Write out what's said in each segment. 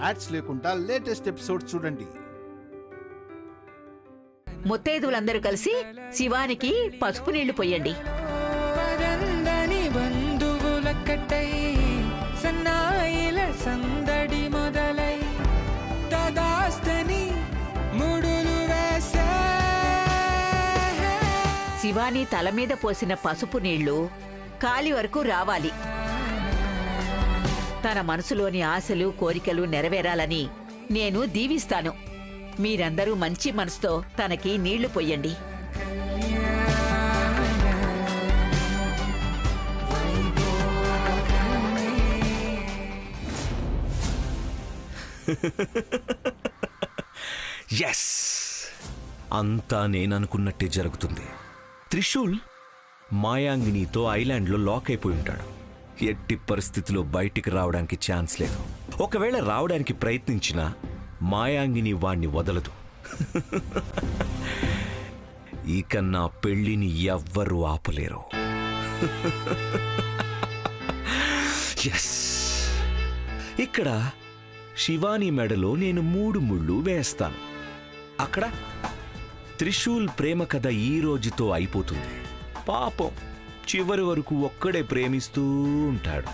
Ads లేకుండా latest episodes చూడండి. ముత్తైదువులందరూ కలిసి శివానికి పసుపు నీళ్లు పొయ్యండి. సందడి మొదలై శివాని తల మీద పోసిన పసుపు నీళ్లు కాలి వరకు రావాలి. తన మనసులోని ఆశలు కోరికలు నెరవేరాలని నేను దీవిస్తాను. మీరందరూ మంచి మనసుతో తనకి నీళ్లు పొయ్యండి. ఎస్, అంతా నేననుకున్నట్టే జరుగుతుంది. త్రిశూల్ మాయాంగినితో ఐలాండ్లో లాక్ అయిపోయి ఉంటాడు. ఎట్టి పరిస్థితిలో బయటికి రావడానికి ఛాన్స్ లేదు. ఒకవేళ రావడానికి ప్రయత్నించినా మాయాంగిని వాణ్ణి వదలదు. ఇక నా పెళ్లిని ఎవ్వరూ ఆపలేరు. ఎస్, ఇక్కడ శివాని మెడలో నేను 3 ముళ్ళు వేస్తాను. అక్కడ త్రిశూల్ ప్రేమ కథ ఈ రోజుతో అయిపోతుంది. పాపం చివరి వరకు ఒక్కడే ప్రేమిస్తూ ఉంటాడు.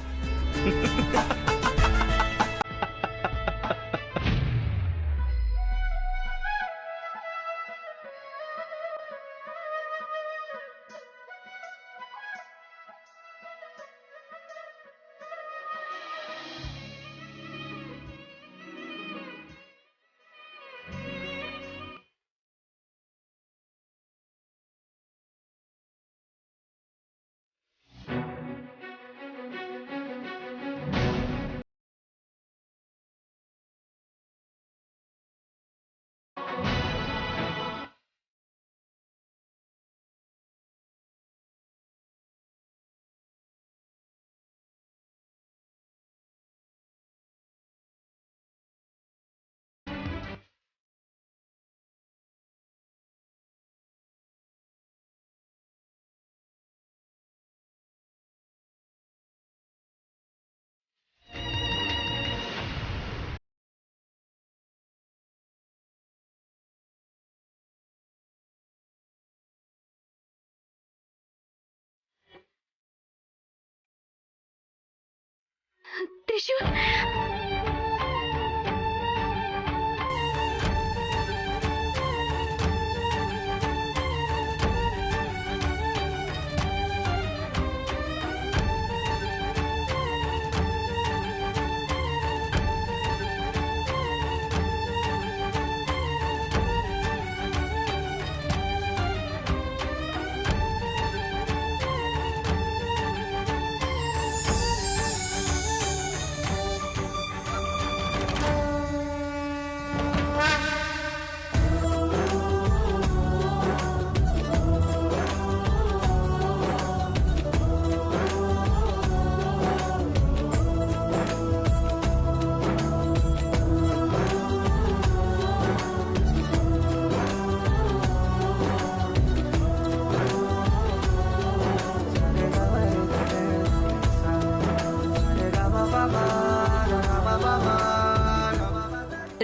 త్రిశూల్,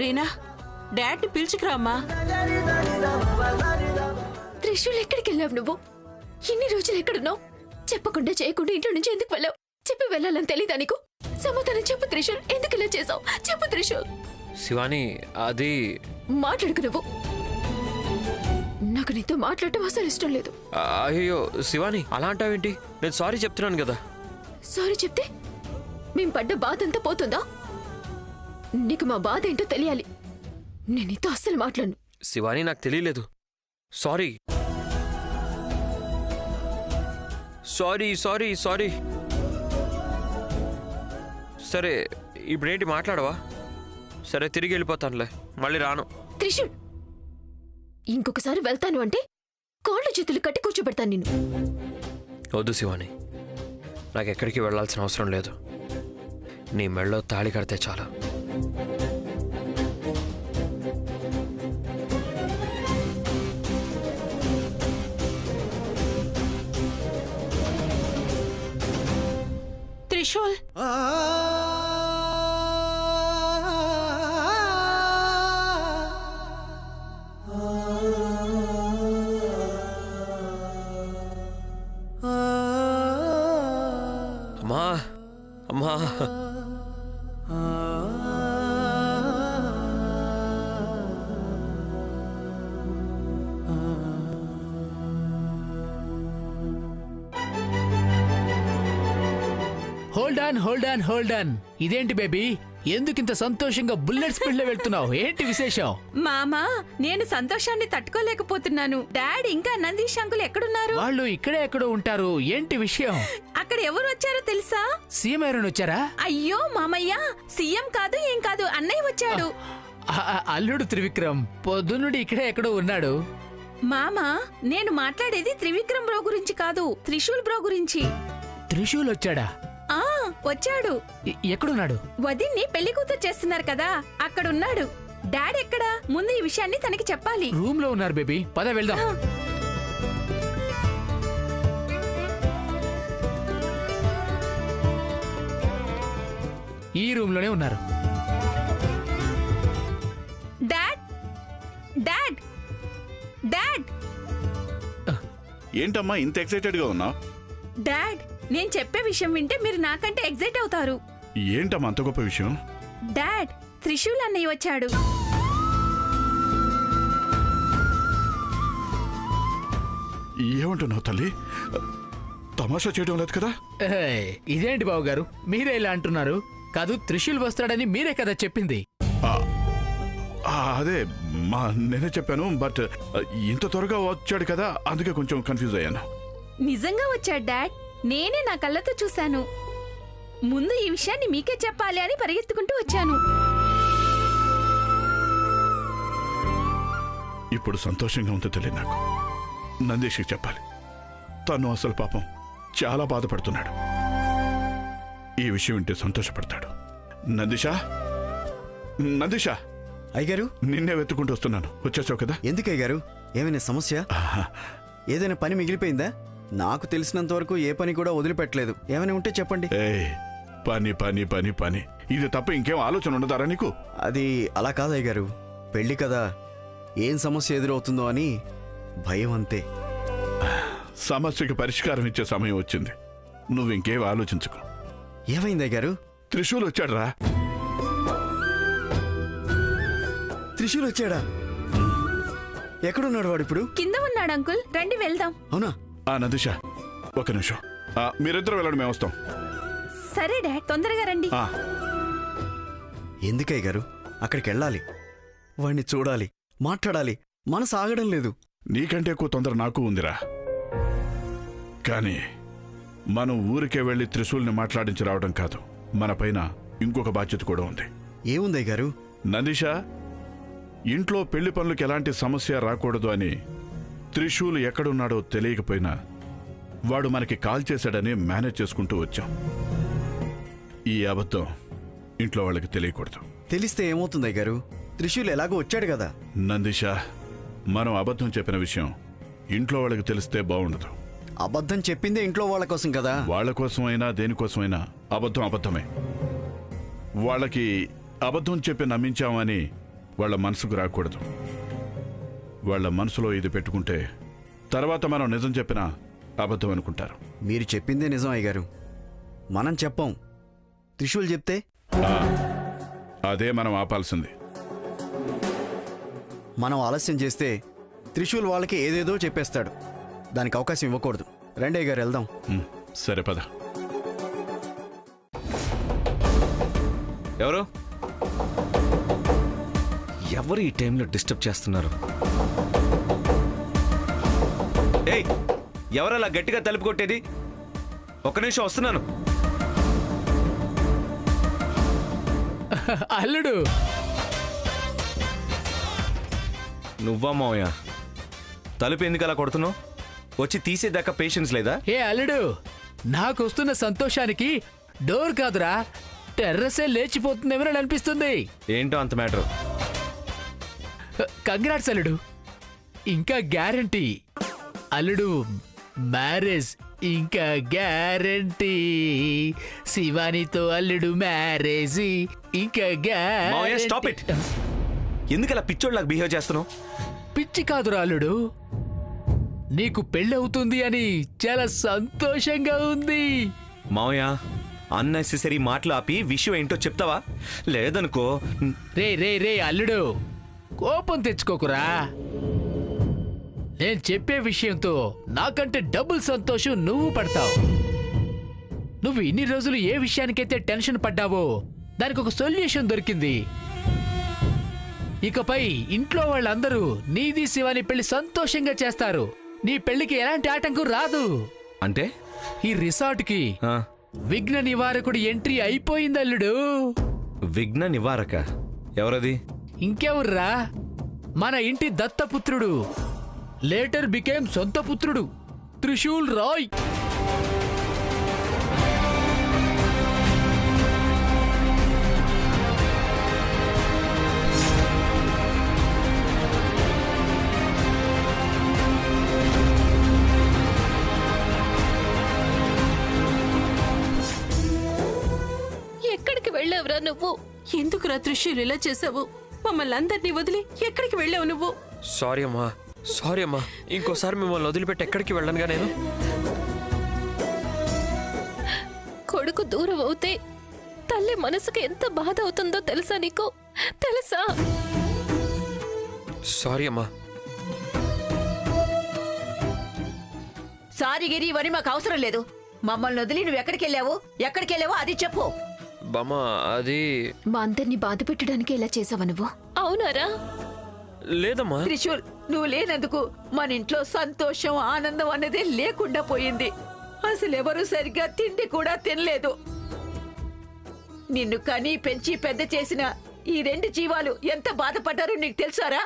రీనా, డాడ్ని పిలుచుకురామ్మా. త్రిశూల్, ఎక్కడికి వెళ్ళావు నువ్వు? ఇన్ని రోజులు ఎక్కడున్నావు? చెప్పకుండా చేయకుండా ఇంట్లో నుంచి ఎందుకు వెళ్ళావు? చెప్పి వెళ్ళాలని తెలీదా నీకు? సమాధానం చెప్పు త్రిశూల్, ఎందుకు ఇలా చేసావు? చెప్పు త్రిశూల్. శివాని, అది మాట్లాడుకు నువ్వు. నాకు నీతో మాట్లాడటం అసలు ఇష్టం లేదు. అయ్యో శివాని, అలా అంటావేంటి? నేను సారీ చెప్తున్నాను కదా. సారీ చెప్తే మేం పడ్డ బాధ అంతా పోతుందా? నీకు మా బాధ ఏంటో తెలియాలి. నేను నీతో అస్సలు మాట్లాడను. శివాని, నాకు తెలియలేదు. Sorry sorry sorry sorry. సరే, ఇప్పుడేంటి మాట్లాడవా? సరే, తిరిగి వెళ్ళిపోతానులే, మళ్ళీ రాను. త్రిశూల్, ఇంకొకసారి వెళ్తాను అంటే కాళ్ళు చేతులు కట్టి కూర్చోబెడతాను నిన్ను. వద్దు శివాని, నాకెక్కడికి వెళ్లాల్సిన అవసరం లేదు. నీ మెళ్ళో తాళి కడితే చాలు. త్రిశూల్, అమ్మా హోల్డ్ ఆన్ ఇదేంటి బేబీ, ఎందుకింత సంతోషంగా బుల్లెట్ స్పీడ్ లో వెళ్తున్నావు? ఏంటి విశేషం? మామా, నేను సంతోషాన్ని తట్టుకోలేకపోతున్నాను. డాడ్ ఇంకా నందీష్ అంకుల్ ఎక్కడున్నారు? వాళ్ళు ఇక్కడే ఎక్కడో ఉంటారు. ఏంటి విషయం? అక్కడ ఎవరు వచ్చారో తెలుసా? సీఎం ఎవరైనా వచ్చారా? అయ్యో మామయ్య, సీఎం కాదు ఏం కాదు, అన్నయ్య వచ్చాడు. అల్లుడు త్రివిక్రమ్ పొద్దున్నుడి ఇక్కడే ఎక్కడో ఉన్నాడు. మామా, నేను మాట్లాడేది త్రివిక్రమ్ బ్రో గురించి కాదు, త్రిశూల్ బ్రో గురించి. త్రిశూల్ వచ్చాడా? ఆ వచ్చాడు. ఎక్కడున్నాడు? వదిన్ని పెళ్లి కూతురు చేస్తున్నారు కదా, అక్కడున్నాడు. డాడ్ ఎక్కడా? ముందు ఈ విషయాన్ని తనకి చెప్పాలి. రూమ్ లో ఉన్నారు బేబీ, పద వెళ్దాం. ఈ రూమ్ లోనే ఉన్నారు. డాడ్ డాడ్ డాడ్ ఏంటమ్మా ఇంత ఎక్సైటెడ్ గా ఉన్నావు? డాడ్, నేను చెప్పే విషయం వింటే మీరు నాకంటే ఎగ్జైట్ అవుతారు. ఏంటమ్మా అంత గొప్ప విషయం? డాడ్, త్రిశూల్ అన్నయ్య వచ్చాడు. ఏమంటున్నావు తల్లి? తమాషా చేయడం లేదు కదా? ఏయ్, ఇదేంటి బాబు గారు, మీరే ఇలా అంటున్నారు? కాదు, త్రిశూల్ వస్తాడని మీరే కదా చెప్పింది. అదే నేనే చెప్పాను, బట్ ఇంత త్వరగా వచ్చాడు కదా, అందుకే కొంచెం కన్ఫ్యూజ్ అయ్యాను. నిజంగా వచ్చాడు డాడ్, నేనే నా కళ్ళతో చూశాను. ముందు ఈ విషయాన్ని మీకే చెప్పాలి అని పరిగెత్తుకుంటూ వచ్చాను. ఇప్పుడు సంతోషంగా ఉంది తల్లి. నాకు నందీష్కి చెప్పాలి. తను అసలు పాపం చాలా బాధపడుతున్నాడు. ఈ విషయం వింటే సంతోషపడతాడు. నందీషా, నందీషా, అయ్యగారు, నిన్నే వెతుకుంటూ వస్తున్నాను. వచ్చేసావు కదా? ఎందుకు అయ్యగారు? ఏమైనా సమస్య? ఏదైనా పని మిగిలిపోయిందా? నాకు తెలిసినంత వరకు ఏ పని కూడా వదిలిపెట్టలేదు. ఏమైనా ఉంటే చెప్పండి. పని పని పని పని, ఇది తప్ప ఇంకేం ఆలోచన ఉండదారా నీకు? అది అలా కాదు అయ్యగారు, పెళ్లి కదా, ఏం సమస్య ఎదురవుతుందో అని భయం అంతే. సమస్యకి పరిష్కారం ఇచ్చే సమయం వచ్చింది. నువ్వు ఇంకేం ఆలోచించుకో. ఏమైంది అయ్యగారు? త్రిశూల్ వచ్చాడు రా. త్రిశూల్ వచ్చాడా? ఎక్కడున్నాడు వాడు ఇప్పుడు? కింద ఉన్నాడు అంకుల్, రండి వెళ్దాం. అవునా? నందిషా, ఒక నిమిషం. మీరిద్దరు వెళ్ళండి, మేము వస్తాం. సరే డాడ్, తొందరగా రండి. ఎందుకయ్య గారు? అక్కడికి వెళ్ళాలి, వాణ్ణి చూడాలి, మాట్లాడాలి. మనసు ఆగడం లేదు. నీకంటే ఎక్కువ తొందర నాకు ఉందిరా. కానీ మనం ఊరికే వెళ్ళి త్రిశూల్ని మాట్లాడించి రావడం కాదు, మన పైన ఇంకొక బాధ్యత కూడా ఉంది. ఏముందయ్య గారు? నందిషా, ఇంట్లో పెళ్లి పనులకు ఎలాంటి సమస్య రాకూడదు అని త్రిశూల్ ఎక్కడున్నాడో తెలియకపోయినా వాడు మనకి కాల్ చేశాడని మేనేజ్ చేసుకుంటూ వచ్చాం. ఈ అబద్ధం ఇంట్లో వాళ్ళకి తెలియకూడదు. తెలిస్తే ఏమవుతుందయ్య గారు? త్రిశూల్ ఎలాగో వచ్చాడు కదా. నందిషా, మనం అబద్ధం చెప్పిన విషయం ఇంట్లో వాళ్ళకి తెలిస్తే బాగుండదు. అబద్ధం చెప్పిందే ఇంట్లో వాళ్ళ కోసం కదా. వాళ్ళ కోసమైనా దేనికోసమైనా అబద్ధం అబద్ధమే. వాళ్ళకి అబద్ధం చెప్పి నమ్మించామని వాళ్ళ మనసుకు రాకూడదు. వాళ్ళ మనసులో ఇది పెట్టుకుంటే తర్వాత మనం నిజం చెప్పినా అబద్ధం అనుకుంటారు. మీరు చెప్పిందే నిజం అయ్యగారు. మనం చెప్పం, త్రిశూల్ చెప్తే. అదే మనం ఆపాల్సింది. మనం ఆలస్యం చేస్తే త్రిశూల్ వాళ్ళకి ఏదేదో చెప్పేస్తాడు. దానికి అవకాశం ఇవ్వకూడదు. రండి అయ్య గారు, వెళ్దాం. సరే పద. ఎవరు ఎవరు ఈ టైంలో డిస్టర్బ్ చేస్తున్నారు? ఏయ్, ఎవరలా గట్టిగా తలుపు కొట్టేది? ఒక్క నిమిషం వస్తున్నాను. అల్లుడు, నువ్వా మావయ్య? తలుపు ఎందుకు అలా కొడుతున్నావు? వచ్చి తీసేదాకా పేషెన్స్ లేదా? ఏ అల్లుడు, నాకొస్తున్న సంతోషానికి డోర్ కాదురా, టెర్రసే లేచిపోతుందేమో అనిపిస్తుంది. ఏంటో అంత మ్యాటర్? కంగ్రాట్స్ అల్లుడు. ఇంకా గ్యారంటీ అల్లుడు, మ్యారేజ్ ఇంకా గ్యారంటీ. శివానితో అల్లుడు మ్యారేజ్ ఇంకా మావయ్య, స్టాప్ ఇట్. ఎందుకు అలా పిచ్చోళ్ళకి బిహేవ్ చేస్తున్నావు? పిచ్చి కాదురా అల్లుడు, నీకు పెళ్ళవుతుంది అని చాలా సంతోషంగా ఉంది. మావయ్య, అన్నెసెసరీ మాటలు ఆపి విషయం ఏంటో చెప్తావా? లేదనుకో. రే అల్లుడు, కోపం తెచ్చుకోకురా. నేను చెప్పే విషయంతో నాకంటే డబుల్ సంతోషం నువ్వు పడతావు. నువ్వు ఇన్ని రోజులు ఏ విషయానికైతే టెన్షన్ పడ్డావో దానికి ఒక సొల్యూషన్ దొరికింది. ఇకపై ఇంట్లో వాళ్ళందరూ నీది శివాని పెళ్లి సంతోషంగా చేస్తారు. నీ పెళ్లికి ఎలాంటి ఆటంకం రాదు. అంటే ఈ రిసార్ట్కి విఘ్న నివారకుడు ఎంట్రీ అయిపోయింది అల్లుడు. విఘ్న నివారక ఎవరది? ఇంకెవర్రా, మన ఇంటి దత్తపుత్రుడు, లేటర్ బికేమ్ సొంత పుత్రుడు, త్రిశూల్ రాయ్. ఎక్కడికి వెళ్ళావురా నువ్వు? ఎందుకురా త్రిశూల్ ఇలా చేసావు? మమ్మల్ని అందరినీ వదిలి ఎక్కడికి వెళ్ళావు నువ్వు? సారీ అమ్మా, ఇంకోసారి మిమ్మల్ని వదిలిపెట్టి ఎక్కడికి వెళ్ళనుగా నేను. కొడుకు దూరం అవుతే తల్లి మనసుకు ఎంత బాధ అవుతుందో తెలుసా నీకు? తెలుసా? సారీ అమ్మా. సారీ గిరి, ఇవన్నీ మాకు అవసరం లేదు. మమ్మల్ని వదిలి నువ్వు ఎక్కడికెళ్ళావో అది చెప్పు. బామ్మా, అది మా అందరినీ బాధ పెట్టడానికి ఇలా చేసావా నువ్వు? అవునారా? లేదమ్మా. త్రిశూల్, నువ్వు లేనందుకు మన ఇంట్లో సంతోషం ఆనందం అన్నదే లేకుండా పోయింది. అసలెవరూ సరిగ్గా తిండి కూడా తినలేదు. నిన్ను కని పెంచి పెద్ద చేసిన ఈ 2 జీవాలు ఎంత బాధపడ్డారో నీకు తెలుసారా?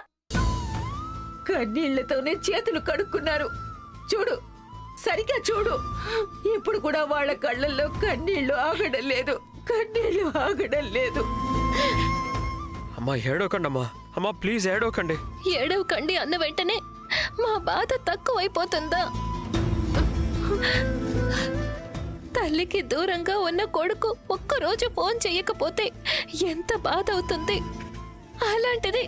కన్నీళ్లతోనే చేతులు కడుక్కున్నారు. చూడు, సరిగ్గా చూడు. ఇప్పుడు కూడా వాళ్ళ కళ్ళల్లో కన్నీళ్లు ఆగడం లేదు. అమ్మా ఏడవకండి అమ్మా, ప్లీజ్ ఏడవకండి. ఏడవకండి అన్న వెంటనే మా బాధ తక్కువైపోతుందా? తల్లికి దూరంగా ఉన్న కొడుకు ఒక్కరోజు ఫోన్ చెయ్యకపోతే ఎంత బాధ అవుతుంది. అలాంటిది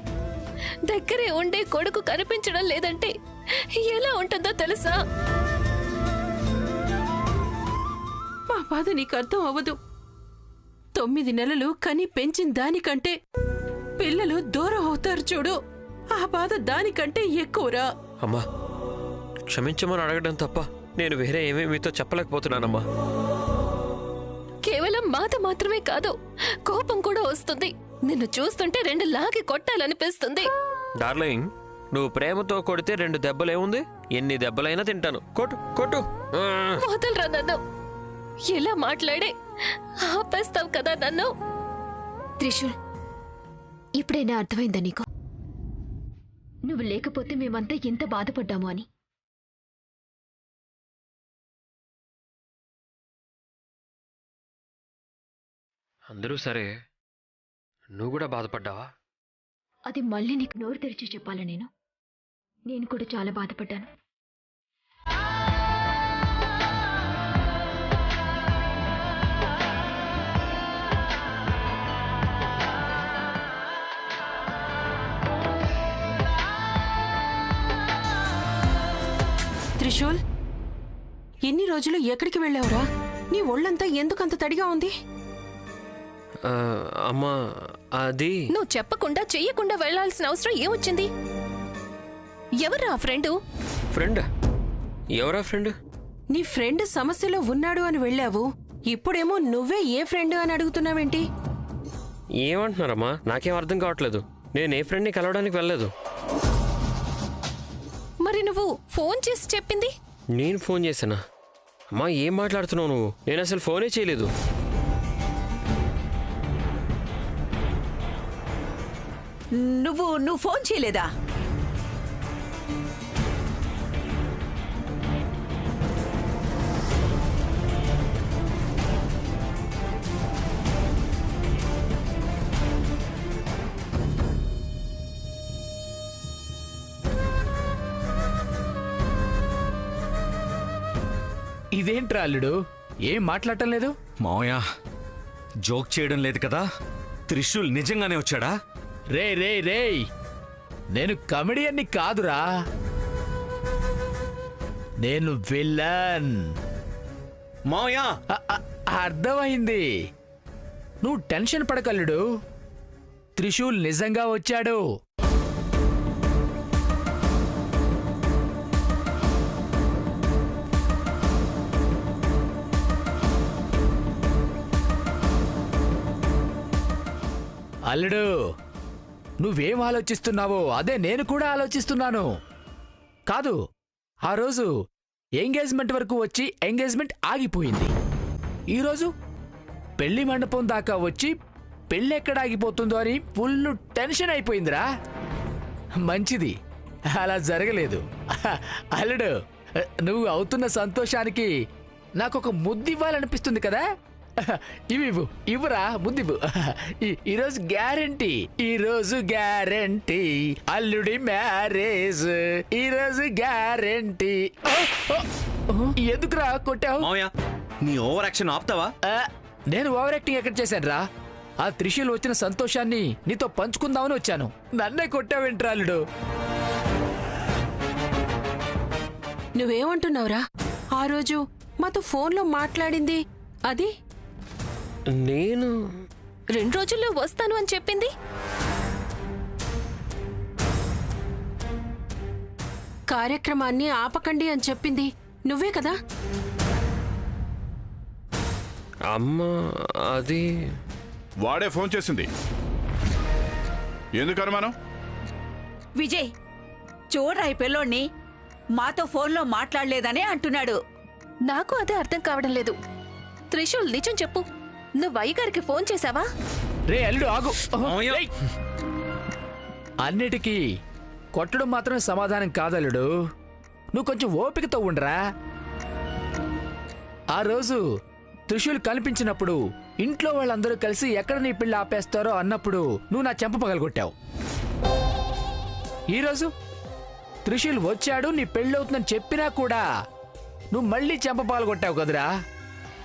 దగ్గరే ఉండే కొడుకు కనిపించడం లేదంటే ఎలా ఉంటుందో తెలుసా? మా బాధ నీకు అర్థం అవ్వదు. 9 నెలలు కని పెంచిన దానికంటే పిల్లలు దూరం అవుతారు చూడు, ఆ బాధ దానికంటే ఎక్కువరా. అమ్మా, క్షమించమని అడగడం తప్ప నేను వేరే ఏమీ మీతో చెప్పలేకపోతున్నానమ్మా. కేవలం బాధ మాత్రమే కాదు, కోపం కూడా వస్తుంది. నిన్ను చూస్తుంటే 2 లాగి కొట్టాలనిపిస్తుంది. డార్లింగ్, నువ్వు ప్రేమతో కొడితే 2 దెబ్బలేముంది? ఎన్ని దెబ్బలైనా తింటాను. కొట్టు. వదలరా నన్ను. ఎలా మాట్లాడే ఆపేస్తావు కదా నన్ను. త్రిశూల్, ఇప్పుడైనా అర్థమైందా నీకు? నువ్వు లేకపోతే మేమంతా ఎంత బాధపడ్డాము అని. అందరూ సరే, నువ్వు కూడా బాధపడ్డావా? అది మళ్ళీ నీకు నోరు తెరిచి చెప్పాలా? నేను కూడా చాలా బాధపడ్డాను. త్రిశూల్, ఎన్ని రోజులు ఎక్కడికి వెళ్ళావురా? నీ ఒళ్ళంతా ఎందుకంత తడిగా ఉంది? అమ్మా, అది నువ్వు చెప్పకుండా చెయ్యకుండా వెళ్లాల్సిన అవసరం ఏమొచ్చింది? ఎవరా ఫ్రెండ్? ఎవరా ఫ్రెండ్? నీ ఫ్రెండ్ సమస్యలో ఉన్నాడు అని వెళ్ళావు, ఇప్పుడేమో నువ్వే ఏ ఫ్రెండ్ అని అడుగుతున్నావేంటి? ఏమంటున్నారమ్మా? నాకేం అర్థం కావట్లేదు. నేను ఏ ఫ్రెండ్ని కలవడానికి వెళ్ళలేదు. మరి నువ్వు ఫోన్ చేసి చెప్పింది? నేను ఫోన్ చేశానా? అమ్మా, ఏం మాట్లాడుతున్నావు నువ్వు? నేను అసలు ఫోనే చేయలేదు. నువ్వు ఫోన్ చేయలేదా? ఇదేంట్రా అల్లుడు, ఏం మాట్లాడటం లేదు? మావయ్య, జోక్ చేయడం లేదు కదా? త్రిశూల్ నిజంగానే వచ్చాడా? రే నేను కమెడియన్ని కాదురా, నేను విలన్. మావయ్య అర్థమైంది. నువ్వు టెన్షన్ పడకల్లుడు. త్రిశూల్ నిజంగా వచ్చాడు. అల్లుడు, నువ్వేం ఆలోచిస్తున్నావో అదే నేను కూడా ఆలోచిస్తున్నాను. కాదు, ఆ రోజు ఎంగేజ్మెంట్ వరకు వచ్చి ఎంగేజ్మెంట్ ఆగిపోయింది. ఈరోజు పెళ్లి మండపం దాకా వచ్చి పెళ్ళెక్కడ ఆగిపోతుందో అని ఫుల్ టెన్షన్ అయిపోయిందిరా. మంచిది, అలా జరగలేదు. అల్లుడు, నువ్వు అవుతున్న సంతోషానికి నాకొక ముద్దివ్వాలనిపిస్తుంది కదా. ఇవ్వు, ఇవ్వరా, ముద్దివ్వు. ఈరోజు గ్యారంటీ, ఈరోజు గ్యారంటీ అల్లుడి మ్యారేజ్, ఈరోజు గ్యారంటీ. ఎందుకురా కొట్టావు? మావయ్య, నీ ఓవర్ యాక్షన్ ఆపుతావా? నేను ఓవర్ యాక్టింగ్ ఎక్కడ చేశాను రా? ఆ త్రిశూల్ వచ్చిన సంతోషాన్ని నీతో పంచుకుందామని వచ్చాను. నన్నే కొట్టావేంట్రా అల్లుడు? నువ్వేమంటున్నావురా? ఆ రోజు మాతో ఫోన్లో మాట్లాడింది అది నేను 2 రోజుల్లో వస్తాను అని చెప్పింది. కార్యక్రమాన్ని ఆపకండి అని చెప్పింది నువ్వే కదా? అమ్మ అది వాడే ఫోన్ చేసింది. ఎందుకు అనుమానం? విజయ్, చూడరా ఈ పిల్లోడిని, మాతో ఫోన్లో మాట్లాడలేదనే అంటున్నాడు. నాకు అదే అర్థం కావడం లేదు. త్రిశూల్, నిజం చెప్పు, నువ్వు అయ్యగారికి ఫోన్ చేశావా? రే అల్లుడు, ఆగు. మావయ్య. రేయ్. అన్నిటికీ కొట్టడం మాత్రం సమాధానం కాదల్లుడు. నువ్వు కొంచెం ఓపికతో ఉండరా. ఆ రోజు త్రిశూల్ కనిపించినప్పుడు ఇంట్లో వాళ్ళందరూ కలిసి ఎక్కడ నీ పెళ్లి ఆపేస్తారో అన్నప్పుడు నువ్వు నా చెంప పగలగొట్టావు. ఈరోజు త్రిశూల్ వచ్చాడు, నీ పెళ్ళవుతుందని చెప్పినా కూడా నువ్వు మళ్ళీ చెంప పగలగొట్టావు కదరా.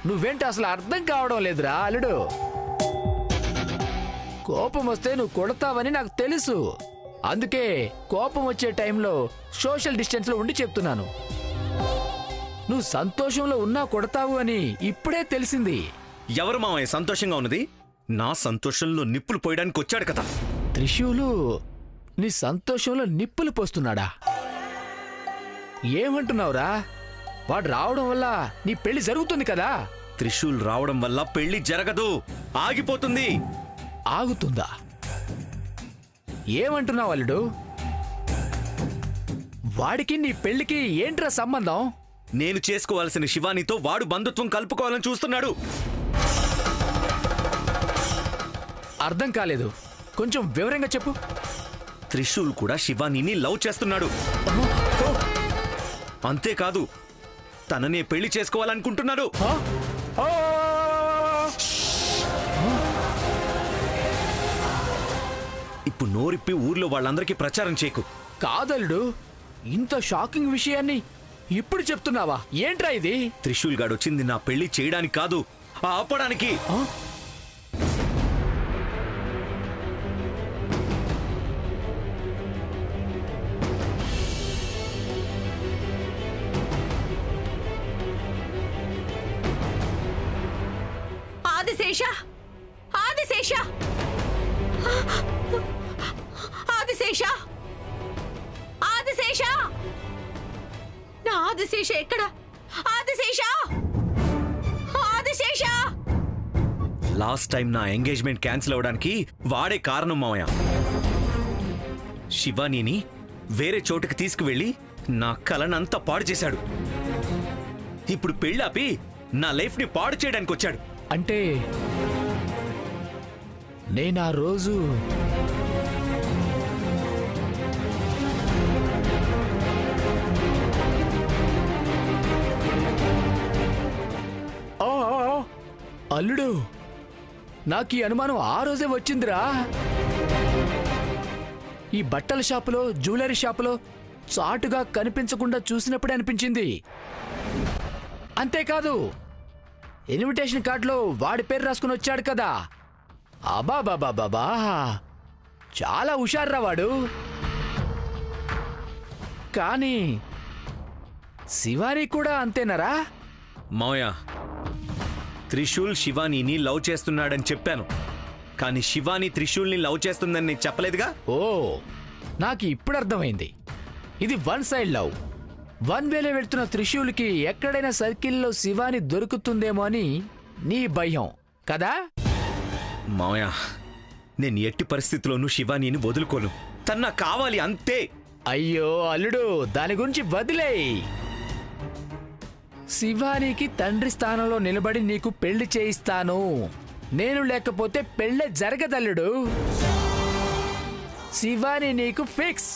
నువ్వేంటి అసలు అర్థం కావడం లేదురా అల్లుడు. కోపం వస్తే నువ్వు కొడతావని నాకు తెలుసు. అందుకే కోపం వచ్చే టైంలో సోషల్ డిస్టెన్స్ లో ఉండి చెప్తున్నాను. నువ్వు సంతోషంలో ఉన్నా కొడతావు అని ఇప్పుడే తెలిసింది. ఎవరు మావయ్య సంతోషంగా ఉన్నది? నా సంతోషంలో నిప్పులు పోయడానికి వచ్చాడు కదా. త్రిశూలు నీ సంతోషంలో నిప్పులు పోస్తున్నాడా? ఏమంటున్నావురా? వాడు రావడం వల్ల నీ పెళ్లి జరుగుతుంది కదా. త్రిశూల్ రావడం వల్ల పెళ్లి జరగదు, ఆగిపోతుంది. ఆగుతుందా? ఏమంటున్నావు అల్లుడు? వాడికి నీ పెళ్లికి ఏంట్రా సంబంధం? నేను చేసుకోవాల్సిన శివానితో వాడు బంధుత్వం కలుపుకోవాలని చూస్తున్నాడు. అర్థం కాలేదు, కొంచెం వివరంగా చెప్పు. త్రిశూల్ కూడా శివానీని లవ్ చేస్తున్నాడు. అంతేకాదు, తననే పెళ్లి చేసుకోవాలనుకుంటున్నాడు. ఇప్పుడు నోరిప్పి ఊర్లో వాళ్ళందరికీ ప్రచారం చేయకు. కాదల్లుడు, ఇంత షాకింగ్ విషయాన్ని ఇప్పుడు చెప్తున్నావా? ఏంట్రా ఇది? త్రిశూల్ గాడు వచ్చింది నా పెళ్లి చేయడానికి కాదు, ఆపడానికి. ఆదిశేష, ఆదిశేష, ఆదిశేష, ఆదిశేష, నా ఆదిశేష ఎక్కడ? ఆదిశేష, ఆదిశేష. లాస్ట్ టైం నా ఎంగేజ్మెంట్ క్యాన్సిల్ అవడానికి వాడే కారణం మావయ్య. శివానీని వేరే చోటుకి తీసుకువెళ్ళి నా కలనంతా పాడు చేశాడు. ఇప్పుడు పెళ్ళాపి నా లైఫ్ ని పాడు చేయడానికి వచ్చాడు. అంటే నేను ఆ రోజు అల్లుడు, నాకు ఈ అనుమానం ఆ రోజే వచ్చిందిరా. ఈ బట్టల షాపులో, జ్యువెలరీ షాపులో చాటుగా కనిపించకుండా చూసినప్పుడే అనిపించింది. అంతేకాదు, ఇన్విటేషన్ కార్డులో వాడి పేరు రాసుకుని వచ్చాడు కదా. అబాబాబాబా, చాలా హుషారురా వాడు. కానీ శివాని కూడా అంతేనరా? మావయ్య, త్రిశూల్ శివానీని లవ్ చేస్తున్నాడని చెప్పాను, కానీ శివాని త్రిశూల్ని లవ్ చేస్తుందని నేను చెప్పలేదుగా. ఓ నాకు ఇప్పుడు అర్థమైంది. ఇది వన్ సైడ్ లవ్. వన్ వేలో వెళ్తున్న త్రిశూల్కి ఎక్కడైనా సర్కిల్లో శివాని దొరుకుతుందేమో అని నీ భయం కదా? మామయ్య, నేను ఎట్టి పరిస్థితుల్లోనూ శివానీని వదులుకోను. తన నాకు కావాలి అంతే. అయ్యో అల్లుడు, దాని గురించి వదిలేయ్. శివానికి తండ్రి స్థానంలో నిలబడి నీకు పెళ్లి చేయిస్తాను. నేను లేకపోతే పెళ్ళే జరగదల్లుడు. శివాని నీకు ఫిక్స్.